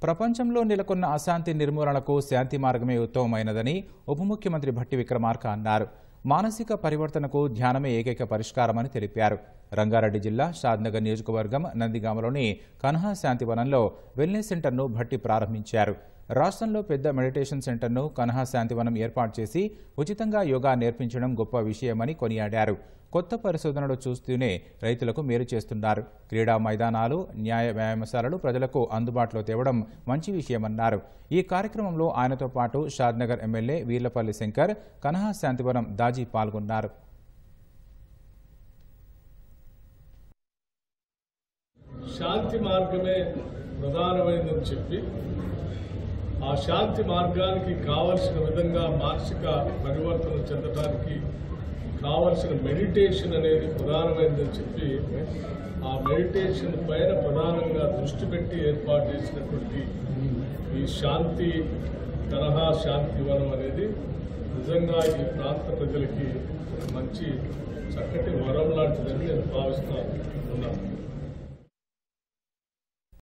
ప్రపంచంలో నెలకొన్న అశాంతి నిర్మూలనకు శాంతి మార్గమే ఉత్తమమైనదని ఉప ముఖ్యమంత్రి భట్టి విక్రమార్క అన్నారు. మానసిక పరివర్తనకు ధ్యానమే ఏకైక పరిష్కారమని తెలిపారు. రంగారెడ్డి జిల్లా షాద్నగర్ నియోజకవర్గం నందిగామలోని కన్హా శాంతివనంలో వెల్నెస్ సెంటర్ను భట్టి ప్రారంభించారు. రాష్ట్రంలో పెద్ద మెడిటేషన్ సెంటర్ను కన్హా శాంతివనం ఏర్పాటు చేసి ఉచితంగా యోగా నేర్పించడం గొప్ప విషయమని కొనియాడారు. కొత్త పరిశోధనలు చూస్తూనే రైతులకు మేలు చేస్తున్నారు. క్రీడా మైదానాలు, న్యాయ వ్యాయామశాలలు ప్రజలకు అందుబాటులో తేవడం మంచి విషయమన్నారు. ఈ కార్యక్రమంలో ఆయనతో పాటు షాద్నగర్ ఎమ్మెల్యే వీర్లపల్లి శంకర్, కన్హా శాంతివనం దాజీ పాల్గొన్నారు. శాంతి మార్గమే ప్రధానమైనదని చెప్పి ఆ శాంతి మార్గానికి కావలసిన విధంగా మానసిక పరివర్తన చెందడానికి కావలసిన మెడిటేషన్ అనేది ప్రధానమైనదని చెప్పి ఆ మెడిటేషన్ పైన ప్రధానంగా దృష్టి పెట్టి ఏర్పాటు చేసినటువంటి ఈ శాంతి కన్హా శాంతివనం అనేది నిజంగా ఈ ప్రాంత ప్రజలకి మంచి చక్కటి వరం లాంటిదని నేను భావిస్తున్నాను.